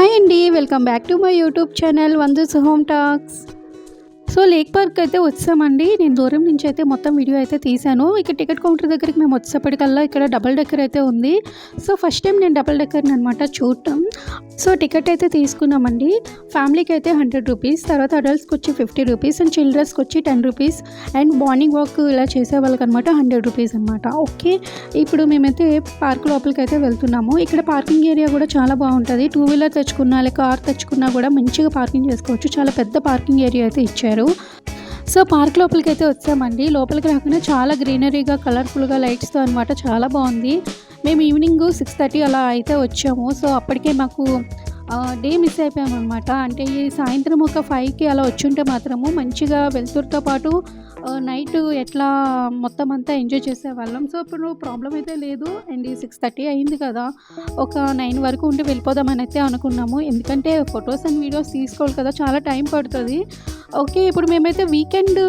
Hi అండి, welcome back to my YouTube channel వందూస్ home talks. So lake park అయితే వచ్చామండి. నేను దూరం నుంచి అయితే మొత్తం వీడియో అయితే తీశాను. ఇక్కడ టికెట్ కౌంటర్ దగ్గరికి మేము వచ్చేప్పటికల్లా ఇక్కడ డబుల్ డెక్కర్ అయితే ఉంది. సో ఫస్ట్ టైం నేను డబుల్ డెక్కర్ని అనమాట చూడటం. సో టికెట్ అయితే తీసుకున్నామండి. ఫ్యామిలీకి అయితే 100 రూపీస్, తర్వాత అడల్ట్స్కి వచ్చి 50 రూపీస్ అండ్ చిల్డ్రన్స్కి వచ్చి 10 రూపీస్ అండ్ మార్నింగ్ వాక్ ఇలా చేసే వాళ్ళకి అనమాట 100 రూపీస్ అనమాట. ఓకే, ఇప్పుడు మేమైతే పార్క్ లోపలికి అయితే వెళ్తున్నాము. ఇక్కడ పార్కింగ్ ఏరియా కూడా చాలా బాగుంటుంది. 2 వీలర్ తెచ్చుకున్నా లేక కార్ తెచ్చుకున్నా కూడా మంచిగా పార్కింగ్ చేసుకోవచ్చు. చాలా పెద్ద పార్కింగ్ ఏరియా అయితే ఇచ్చారు. సో పార్క్ లోపలికి అయితే వచ్చామండి. లోపలికి రాకుండా చాలా గ్రీనరీగా కలర్ఫుల్గా లైట్స్తో అనమాట, చాలా బాగుంది. మేము ఈవినింగ్ 6:30 అలా అయితే వచ్చాము. సో అప్పటికే మాకు డే మిస్ అయిపోయాము అనమాట. అంటే ఈ సాయంత్రం ఒక 5కి అలా వచ్చుంటే మాత్రము మంచిగా వెళ్తురుతో పాటు నైట్ ఎట్లా మొత్తం అంతా ఎంజాయ్ చేసేవాళ్ళం. సో ఇప్పుడు ప్రాబ్లం అయితే లేదు. అండ్ 6:30 అయింది కదా, ఒక 9 వరకు ఉండి వెళ్ళిపోదామని అయితే అనుకున్నాము. ఎందుకంటే ఫొటోస్ అండ్ వీడియోస్ తీసుకోవాలి కదా, చాలా టైం పడుతుంది. ఓకే, ఇప్పుడు మేమైతే వీకెండ్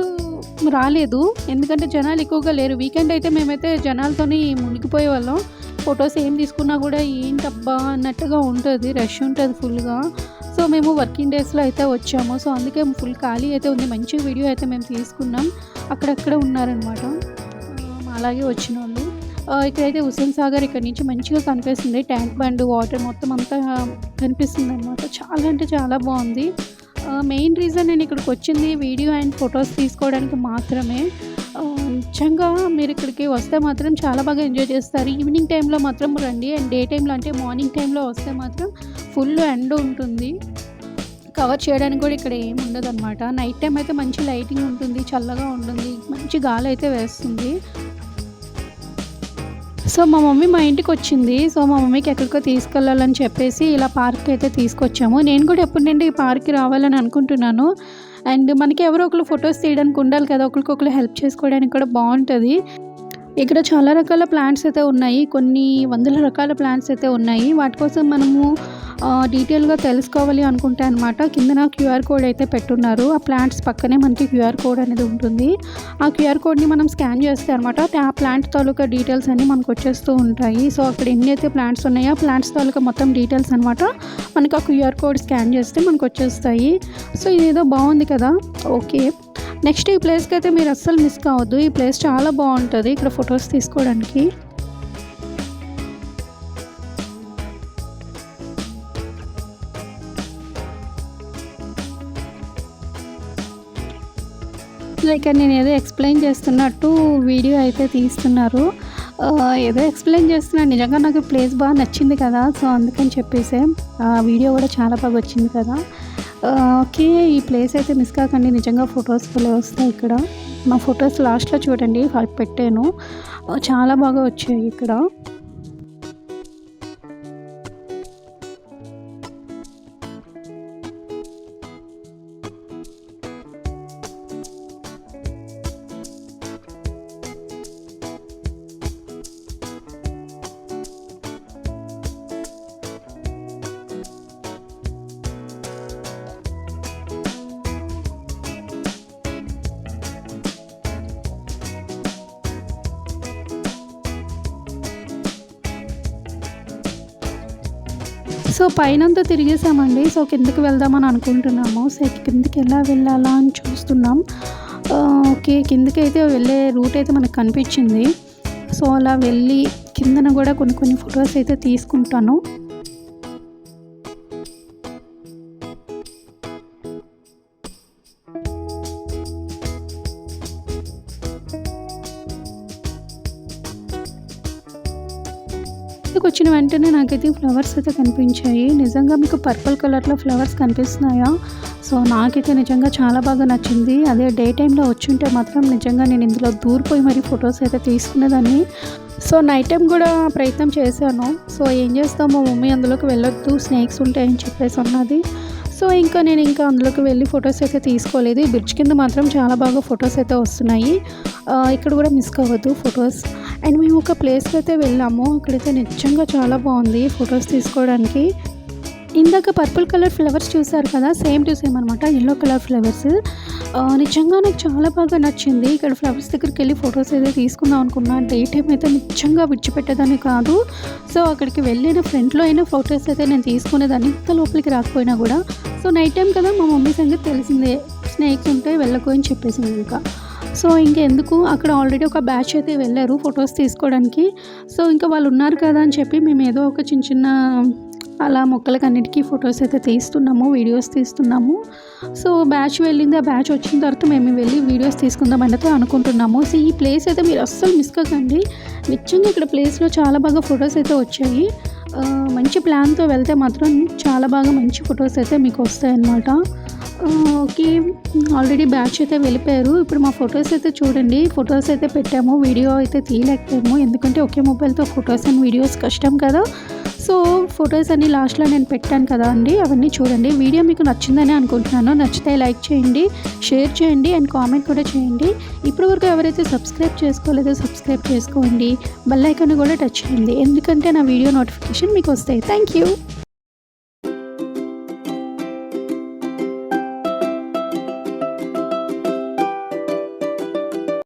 రాలేదు, ఎందుకంటే జనాలు ఎక్కువగా లేరు. వీకెండ్ అయితే మేమైతే జనాలతోని మునిగిపోయే వాళ్ళం. ఫొటోస్ ఏం తీసుకున్నా కూడా ఏంటబ్బా అన్నట్టుగా ఉంటుంది, రష్ ఉంటుంది ఫుల్గా. సో మేము వర్కింగ్ డేస్లో అయితే వచ్చాము. సో అందుకే ఫుల్ ఖాళీ అయితే ఉంది. మంచి వీడియో అయితే మేము తీసుకున్నాం. అక్కడక్కడ ఉన్నారనమాట అలాగే వచ్చిన వాళ్ళు. ఇక్కడైతే హుస్సేన్ సాగర్ ఇక్కడ నుంచి మంచిగా కనిపిస్తుంది. ట్యాంక్ బండ్, వాటర్ మొత్తం అంతా కనిపిస్తుంది అనమాట. చాలా అంటే చాలా బాగుంది. మెయిన్ రీజన్ నేను ఇక్కడికి వచ్చింది వీడియో అండ్ ఫొటోస్ తీసుకోవడానికి మాత్రమే. నిజంగా మీరు ఇక్కడికి వస్తే మాత్రం చాలా బాగా ఎంజాయ్ చేస్తారు. ఈవినింగ్ టైంలో మాత్రం రండి. అండ్ డే టైంలో అంటే మార్నింగ్ టైంలో వస్తే మాత్రం ఫుల్ ఎండ ఉంటుంది. కవర్ చేయడానికి కూడా ఇక్కడ ఏమి ఉండదు అనమాట. నైట్ టైం అయితే మంచి లైటింగ్ ఉంటుంది, చల్లగా ఉంటుంది, మంచి గాలి అయితే వేస్తుంది. సో మా మమ్మీ మా ఇంటికి వచ్చింది. సో మా మమ్మీకి ఎక్కడికో తీసుకెళ్ళాలని చెప్పేసి ఇలా పార్క్ అయితే తీసుకొచ్చాము. నేను కూడా ఎప్పటి నుండి ఈ పార్క్కి రావాలని అనుకుంటున్నాను. అండ్ మనకి ఎవరో ఒకరు ఫొటోస్ తీయడానికి ఉండాలి కదా, ఒకరికొకరు హెల్ప్ చేసుకోవడానికి కూడా బాగుంటుంది. ఇక్కడ చాలా రకాల ప్లాంట్స్ అయితే ఉన్నాయి, కొన్ని వందల రకాల ప్లాంట్స్ అయితే ఉన్నాయి. వాటి కోసం మనము డీటెయిల్గా తెలుసుకోవాలి అనుకుంటే అనమాట కిందన QR కోడ్ అయితే పెట్టున్నారు. ఆ ప్లాంట్స్ పక్కనే మనకి QR కోడ్ అనేది ఉంటుంది. ఆ QR కోడ్ని మనం స్కాన్ చేస్తే అనమాట ఆ ప్లాంట్ తాలూకా డీటెయిల్స్ అన్నీ మనకు వచ్చేస్తూ ఉంటాయి. సో అక్కడ ఎన్ని అయితే ప్లాంట్స్ ఉన్నాయో ఆ ప్లాంట్స్ తాలూకా మొత్తం డీటెయిల్స్ అనమాట మనకు ఆ QR కోడ్ స్కాన్ చేస్తే మనకు వచ్చేస్తాయి. సో ఇదేదో బాగుంది కదా. ఓకే, నెక్స్ట్ ఈ ప్లేస్కి అయితే మీరు అస్సలు మిస్ కావద్దు. ఈ ప్లేస్ చాలా బాగుంటుంది ఇక్కడ ఫొటోస్ తీసుకోవడానికి. ఇక్కడ నేను ఏదో ఎక్స్ప్లెయిన్ చేస్తున్నట్టు వీడియో అయితే తీస్తున్నారు. ఏదో ఎక్స్ప్లెయిన్ చేస్తున్నాను. నిజంగా నాకు ప్లేస్ బాగా నచ్చింది కదా, సో అందుకని చెప్పేసి వీడియో కూడా చాలా బాగా వచ్చింది కదా. ఓకే, ఈ ప్లేస్ అయితే మిస్ కాకండి. నిజంగా ఫొటోస్ భలే వస్తాయి ఇక్కడ. మా ఫొటోస్ లాస్ట్లో చూడండి పెట్టాను, చాలా బాగా వచ్చాయి ఇక్కడ. సో పైనంతా తిరిగేసామండి. సో కిందకి వెళ్దామని అనుకుంటున్నాము. సో కిందకి ఎలా వెళ్ళాలా అని చూస్తున్నాం. ఓకే, కిందకి అయితే వెళ్ళే రూట్ అయితే మనకు కనిపించింది. సో అలా వెళ్ళి కిందన కూడా కొన్ని ఫొటోస్ అయితే తీసుకుంటాను. వచ్చిన వెంటనే నాకైతే ఫ్లవర్స్ అయితే కనిపించాయి. నిజంగా మీకు పర్పుల్ కలర్లో ఫ్లవర్స్ కనిపిస్తున్నాయా? సో నాకైతే నిజంగా చాలా బాగా నచ్చింది. అదే డే టైంలో వచ్చుంటే మాత్రం నిజంగా నేను ఇందులో దూరిపోయి మరి ఫొటోస్ అయితే తీసుకునేదాన్ని. సో నైట్ టైం కూడా ప్రయత్నం చేశాను. సో ఏం చేస్తాము, మమ్మీ అందులోకి వెళ్ళొద్దు, స్నేక్స్ ఉంటాయని చెప్పేసి అన్నది. సో నేను అందులోకి వెళ్ళి ఫొటోస్ అయితే తీసుకోలేదు. ఈ బ్రిడ్జ్ కింద మాత్రం చాలా బాగా ఫొటోస్ అయితే వస్తున్నాయి. ఇక్కడ కూడా మిస్ కావద్దు ఫొటోస్. అండ్ మేము ఒక ప్లేస్కి అయితే వెళ్ళాము. అక్కడైతే నిజంగా చాలా బాగుంది ఫొటోస్ తీసుకోవడానికి. ఇందాక పర్పుల్ కలర్ ఫ్లవర్స్ చూసారు కదా, సేమ్ టు సేమ్ అనమాట ఎల్లో కలర్ ఫ్లవర్స్. నిజంగా నాకు చాలా బాగా నచ్చింది. ఇక్కడ ఫ్లవర్స్ దగ్గరికెళ్ళి ఫోటోస్ అయితే తీసుకుందాం అనుకున్నా. డే టైమ్ అయితే నిజంగా విడిచిపెట్టేదాన్ని కాదు. సో, అక్కడికి వెళ్ళిన ఫ్రంట్‌లో అయినా ఫోటోస్ అయితే నేను తీసుకునేదాన్ని. ఇంత లోపలికి రాకపోయినా గూడా. సో, నైట్ టైమ్ కదా మా మమ్మీ సంగతి తెలిసిందే. స్నేక్స్ ఉంటాయి వెళ్ళకు అని చెప్పేసింది ఇంకా. సో, ఇంకెందుకు అక్కడ ఆల్రెడీ ఒక బ్యాచ్ అయితే వెళ్లారు ఫోటోస్ తీసుకోవడానికి. సో, ఇంకా వాళ్ళు ఉన్నారు కదా అని చెప్పి మేము ఏదో ఒక చిన్న చిన్న అలా మొక్కలకన్నిటికి ఫొటోస్ అయితే తీస్తున్నాము, వీడియోస్ తీస్తున్నాము. సో, బ్యాచ్ వెళ్ళింది. ఆ బ్యాచ్ వచ్చిన తర్వాత మేము వెళ్ళి వీడియోస్ తీసుకుందాం అన్నట్టు అనుకుంటున్నాము. సో, ఈ ప్లేస్ అయితే మీరు అస్సలు మిస్ కాకండి. నిజంగా ఇక్కడ ప్లేస్‌లో చాలా బాగా ఫొటోస్ అయితే వచ్చాయి. మంచి ప్లాన్‌తో వెళ్తే మాత్రం చాలా బాగా మంచి ఫొటోస్ అయితే మీకు వస్తాయన్నమాట. ఓకే. ఆల్రెడీ బ్యాచ్ అయితే వెళ్ళిపోయారు. ఇప్పుడు మా ఫొటోస్ అయితే చూడండి. ఫొటోస్ అయితే పెట్టాము. వీడియో అయితే తీయలేకపోయాము. ఎందుకంటే ఒకే మొబైల్‌తో ఫొటోస్ అండ్ వీడియోస్ కష్టం కదా! సో, ఫొటోస్ అన్నీ లాస్ట్‌లో నేను పెట్టాను కదా అండి! అవన్నీ చూడండి. వీడియో మీకు నచ్చిందనే అనుకుంటున్నాను. నచ్చితే లైక్ చేయండి, షేర్ చేయండి అండ్ కామెంట్ కూడా చేయండి. ఇప్పటివరకు ఎవరైతే సబ్స్క్రైబ్ చేసుకోలేదో సబ్స్క్రైబ్ చేసుకోండి. బెల్ ఐకాన్‌ని కూడా టచ్ చేయండి. ఎందుకంటే నా వీడియో నోటిఫికేషన్ మీకు వస్తాయి. Thank you.